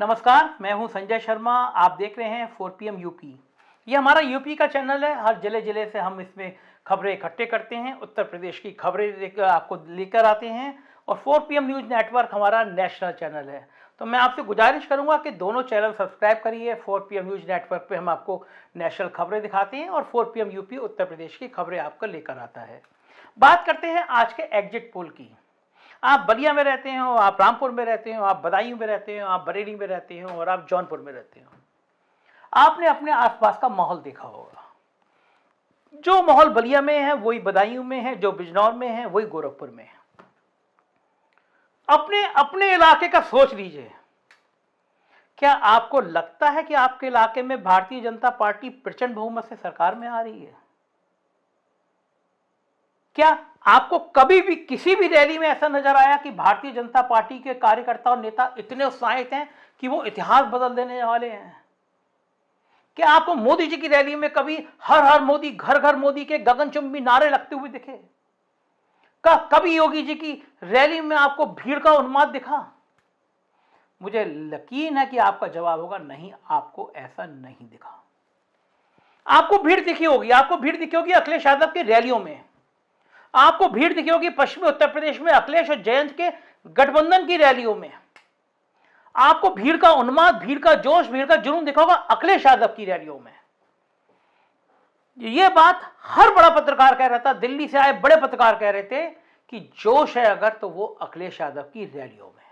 नमस्कार, मैं हूं संजय शर्मा। आप देख रहे हैं 4PM यूपी। ये हमारा यूपी का चैनल है। हर जिले जिले से हम इसमें खबरें इकट्ठे करते हैं, उत्तर प्रदेश की खबरें आपको लेकर आते हैं। और 4PM न्यूज़ नेटवर्क हमारा नेशनल चैनल है। तो मैं आपसे गुजारिश करूंगा कि दोनों चैनल सब्सक्राइब करिए। 4PM न्यूज़ नेटवर्क पे हम आपको नेशनल खबरें दिखाते हैं और 4PM यूपी उत्तर प्रदेश की खबरें आपको लेकर आता है। बात करते हैं आज के एग्जिट पोल की। आप बलिया में रहते हो, आप रामपुर में रहते हो, आप बदायूं में रहते हो, आप बरेली में रहते हो और आप जौनपुर में रहते हो। आपने अपने आसपास का माहौल देखा होगा। जो माहौल बलिया में है वही बदायूं में है, जो बिजनौर में है वही गोरखपुर में है। अपने अपने इलाके का सोच लीजिए। क्या आपको लगता है कि आपके इलाके में भारतीय जनता पार्टी प्रचंड बहुमत से सरकार में आ रही है? क्या आपको कभी भी किसी भी रैली में ऐसा नजर आया कि भारतीय जनता पार्टी के कार्यकर्ता और नेता इतने उत्साहित हैं कि वो इतिहास बदल देने वाले हैं? क्या आपको मोदी जी की रैली में कभी हर हर मोदी, घर घर मोदी के गगनचुंबी नारे लगते हुए दिखे? कभी योगी जी की रैली में आपको भीड़ का उन्माद दिखा? मुझे यकीन है कि आपका जवाब होगा नहीं, आपको ऐसा नहीं दिखा। आपको भीड़ दिखी होगी, अखिलेश यादव की रैलियों में, आपको भीड़ दिखी होगी पश्चिमी उत्तर प्रदेश में अखिलेश और जयंत के गठबंधन की रैलियों में, आपको भीड़ का उन्माद, भीड़ का जोश, भीड़ का जुनून दिखा होगा अखिलेश यादव की रैलियों में। यह बात हर बड़ा पत्रकार कह रहा था, दिल्ली से आए बड़े पत्रकार कह रहे थे कि जोश है अगर तो वो अखिलेश यादव की रैलियों में।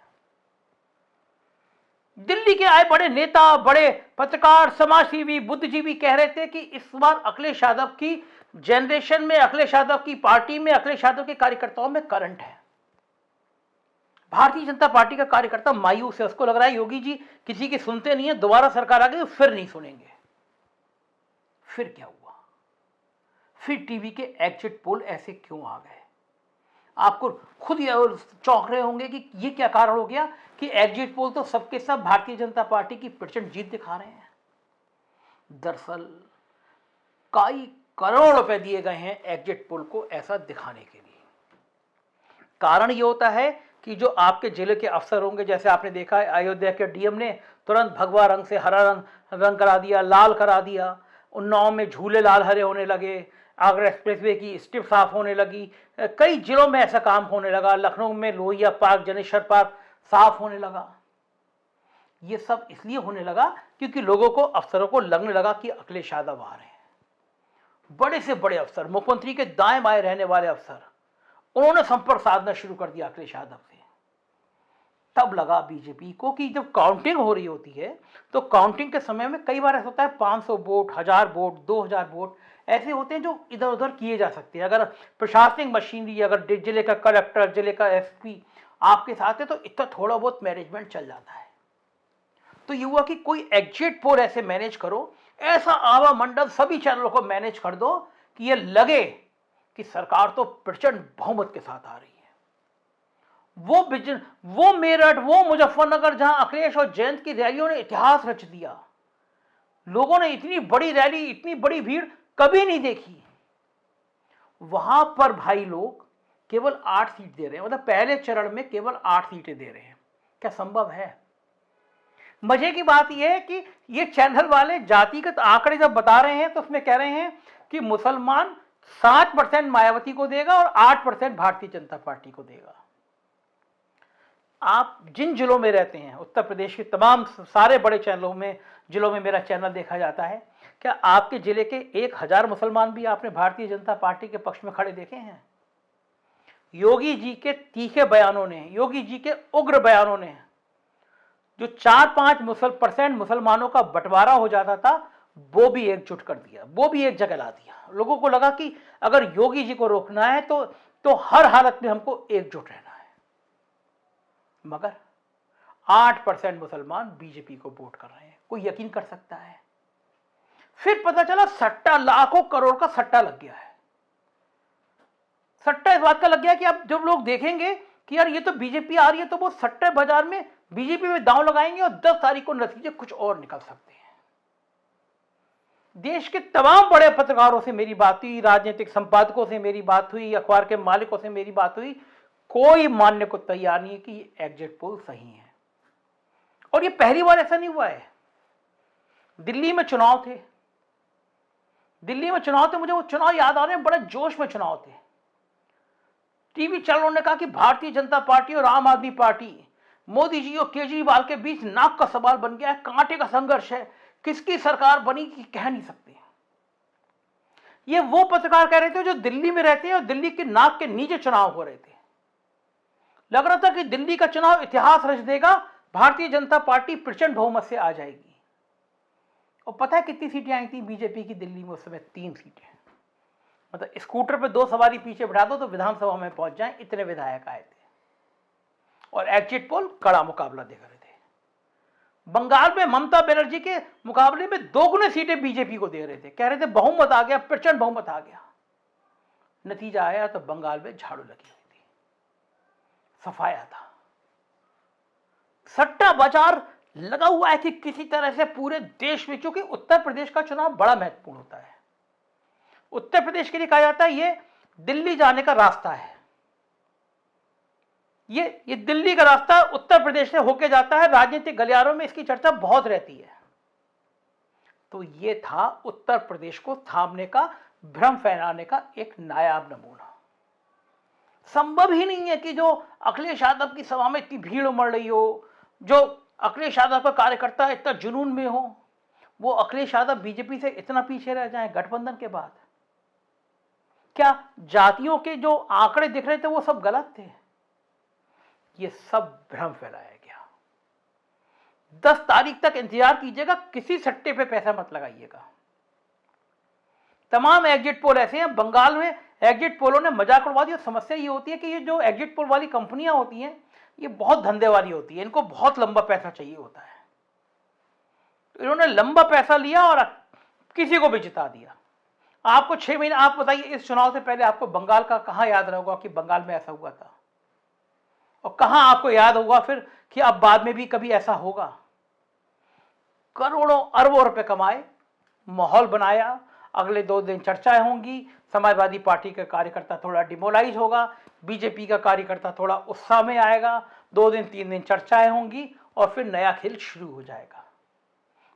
दिल्ली के आए बड़े नेता, बड़े पत्रकार, समाजसेवी, बुद्धिजीवी कह रहे थे कि इस बार अखिलेश यादव की जनरेशन में, अखिलेश यादव की पार्टी में, अखिलेश यादव के कार्यकर्ताओं में करंट है। भारतीय जनता पार्टी का कार्यकर्ता मायूस है, उसको लग रहा है योगी जी किसी की सुनते नहीं है, दोबारा सरकार आ गई फिर नहीं सुनेंगे। फिर क्या हुआ? फिर टीवी के एग्जिट पोल ऐसे क्यों आ गए? आपको खुद चौंक रहे होंगे कि ये क्या कारण हो गया कि एग्जिट पोल तो सबके सब भारतीय जनता पार्टी की प्रचंड जीत दिखा रहे हैं। दरअसल कई करोड़ रुपए दिए गए हैं एग्जिट पोल को ऐसा दिखाने के लिए। कारण ये होता है कि जो आपके जिले के अफसर होंगे, जैसे आपने देखा है अयोध्या के डीएम ने तुरंत भगवा रंग से हरा रंग करा दिया, लाल करा दिया। उन्नाव में झूले लाल हरे होने लगे, आगरा एक्सप्रेसवे की स्ट्रिप साफ होने लगी, कई जिलों में ऐसा काम होने लगा। लखनऊ में लोहिया पार्क, जनेश्वर पार्क साफ होने लगा। ये सब इसलिए होने लगा क्योंकि लोगों को, अफसरों को लगने लगा कि अखिलेश यादव आ रहे हैं। बड़े से बड़े अफसर, मुख्यमंत्री के दाएं बाएं रहने वाले अफसर, उन्होंने संपर्क साधना शुरू कर दिया अखिलेश यादव से। तब लगा बीजेपी को कि जब काउंटिंग हो रही होती है तो काउंटिंग के समय में कई बार ऐसा होता है 500 वोट, 1000 वोट, 2000 वोट ऐसे होते हैं जो इधर उधर किए जा सकते हैं। अगर प्रशासनिक मशीनरी, अगर जिले का कलेक्टर, जिले का एसपी आपके साथ है तो इतना थोड़ा बहुत मैनेजमेंट चल जाता है। तो ये हुआ कि कोई एग्जिट पोल ऐसे मैनेज करो, ऐसा आवा मंडल सभी चैनलों को मैनेज कर दो कि ये लगे कि सरकार तो प्रचंड बहुमत के साथ आ रही है। वो मेरठ, वो मुजफ्फरनगर जहां अखिलेश और जयंत की रैलियों ने इतिहास रच दिया। लोगों ने इतनी बड़ी रैली, इतनी बड़ी भीड़ कभी नहीं देखी। वहां पर भाई लोग केवल 8 सीट दे रहे हैं, मतलब पहले चरण में केवल 8 सीटें दे रहे हैं। क्या संभव है? मजे की बात यह है कि ये चैनल वाले जातिगत आंकड़े जब बता रहे हैं तो उसमें कह रहे हैं कि मुसलमान 7% मायावती को देगा और 8% भारतीय जनता पार्टी को देगा। आप जिन जिलों में रहते हैं, उत्तर प्रदेश के तमाम सारे बड़े जिलों में मेरा चैनल देखा जाता है, क्या आपके जिले के 1000 मुसलमान भी आपने भारतीय जनता पार्टी के पक्ष में खड़े देखे हैं? योगी जी के तीखे बयानों ने, योगी जी के उग्र बयानों ने जो 4-5% मुसलमानों का बंटवारा हो जाता था वो भी एकजुट कर दिया, वो भी एक जगह ला दिया। लोगों को लगा कि अगर योगी जी को रोकना है तो हर हालत में हमको एकजुट रहना है। मगर 8% मुसलमान बीजेपी को वोट कर रहे हैं। कोई यकीन कर सकता है? फिर पता चला सट्टा, लाखों करोड़ का सट्टा लग गया है। सट्टा इस बात का लग गया कि अब जब लोग देखेंगे कि यार ये तो बीजेपी आ रही है तो वो सट्टे बाजार में बीजेपी में दांव लगाएंगे और 10 तारीख को नतीजे कुछ और निकल सकते हैं। देश के तमाम बड़े पत्रकारों से मेरी बात हुई, राजनीतिक संपादकों से मेरी बात हुई, अखबार के मालिकों से मेरी बात हुई, कोई मानने को तैयार नहीं है कि ये एग्जिट पोल सही है। और ये पहली बार ऐसा नहीं हुआ है। दिल्ली में चुनाव थे, मुझे वो चुनाव याद आ रहे हैं, बड़े जोश में चुनाव थे। टीवी चैनलों ने कहा कि भारतीय जनता पार्टी और आम आदमी पार्टी मोदी जी और केजरीवाल के बीच नाक का सवाल बन गया है, कांटे का संघर्ष है, किसकी सरकार बनी कि कह नहीं सकते। ये वो पत्रकार कह रहे थे जो दिल्ली में रहते हैं और दिल्ली के नाक के नीचे चुनाव हो रहे थे। लग रहा था कि दिल्ली का चुनाव इतिहास रच देगा, भारतीय जनता पार्टी प्रचंड बहुमत से आ जाएगी। और पता है कितनी सीटें आई थी बीजेपी की दिल्ली में उस समय? 3 सीटें। मतलब स्कूटर पे 2 सवारी पीछे बैठा दो तो विधानसभा में पहुंच जाएं, इतने विधायक आए थे। और एग्जिट पोल कड़ा मुकाबला देख रहे थे। बंगाल में ममता बनर्जी के मुकाबले में 2 गुने सीटें बीजेपी को दे रहे थे, कह रहे थे बहुमत आ गया, प्रचंड बहुमत आ गया। नतीजा आया तो बंगाल में झाड़ू लगी हुई थी, सफाया था। सट्टा बाजार लगा हुआ है कि किसी तरह से पूरे देश में, क्योंकि उत्तर प्रदेश का चुनाव बड़ा महत्वपूर्ण होता है। उत्तर प्रदेश के लिए कहा जाता है ये दिल्ली जाने का रास्ता है। ये दिल्ली का रास्ता उत्तर प्रदेश से होके जाता है। राजनीतिक गलियारों में इसकी चर्चा बहुत रहती है। तो ये था उत्तर प्रदेश को थामने का, भ्रम फैलाने का एक नायाब नमूना। संभव ही नहीं है कि जो अखिलेश यादव की सभा में इतनी भीड़ उमड़ रही हो, जो अखिलेश यादव का कार्यकर्ता इतना जुनून में हो, वो अखिलेश यादव बीजेपी से इतना पीछे रह जाए गठबंधन के बाद। क्या जातियों के जो आंकड़े दिख रहे थे वो सब गलत थे? ये सब भ्रम फैलाया गया। 10 तारीख तक इंतजार कीजिएगा, किसी सट्टे पे पैसा मत लगाइएगा। तमाम एग्जिट पोल ऐसे हैं। बंगाल में एग्जिट पोलों ने मजाक उड़वा दिया। समस्या ये होती है कि ये जो एग्जिट पोल वाली कंपनियां होती हैं ये बहुत धंधे वाली होती है, इनको बहुत लंबा पैसा चाहिए होता है। तो इन्होंने लंबा पैसा लिया और किसी को भी जिता दिया। आपको 6 महीने, आप बताइए इस चुनाव से पहले आपको बंगाल का कहां याद रहेगा कि बंगाल में ऐसा हुआ था? और कहां आपको याद होगा फिर कि अब बाद में भी कभी ऐसा होगा? करोड़ों अरबों रुपए कमाए, माहौल बनाया, अगले 2 दिन चर्चाएं होंगी, समाजवादी पार्टी का कार्यकर्ता थोड़ा डिमोलाइज होगा, बीजेपी का कार्यकर्ता थोड़ा उत्साह में आएगा, 2 दिन 3 दिन चर्चाएं होंगी और फिर नया खेल शुरू हो जाएगा।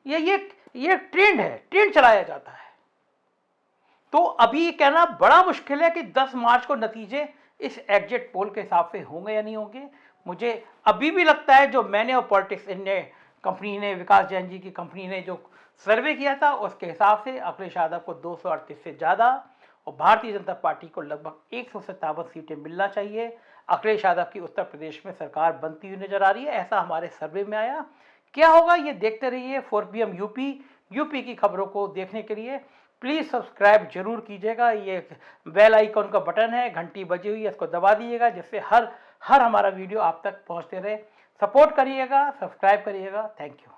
ये ट्रेंड है, ट्रेंड चलाया जाता है। तो अभी कहना बड़ा मुश्किल है कि 10 मार्च को नतीजे इस एग्जिट पोल के हिसाब से होंगे या नहीं होंगे। मुझे अभी भी लगता है जो मैंने और पॉलिटिक्स कंपनी ने, विकास जैन जी की कंपनी ने जो सर्वे किया था उसके हिसाब से अखिलेश यादव को 238 से ज़्यादा और भारतीय जनता पार्टी को लगभग 157 सीटें मिलना चाहिए। अखिलेश यादव की उत्तर प्रदेश में सरकार बनती हुई नजर आ रही है, ऐसा हमारे सर्वे में आया। क्या होगा ये देखते रहिए। 4PM यूपी की खबरों को देखने के लिए प्लीज़ सब्सक्राइब जरूर कीजिएगा। ये बेल आइकन का बटन है, घंटी बजी हुई है, इसको दबा दीजिएगा जिससे हर हमारा वीडियो आप तक पहुंचते रहे। सपोर्ट करिएगा, सब्सक्राइब करिएगा। Thank you.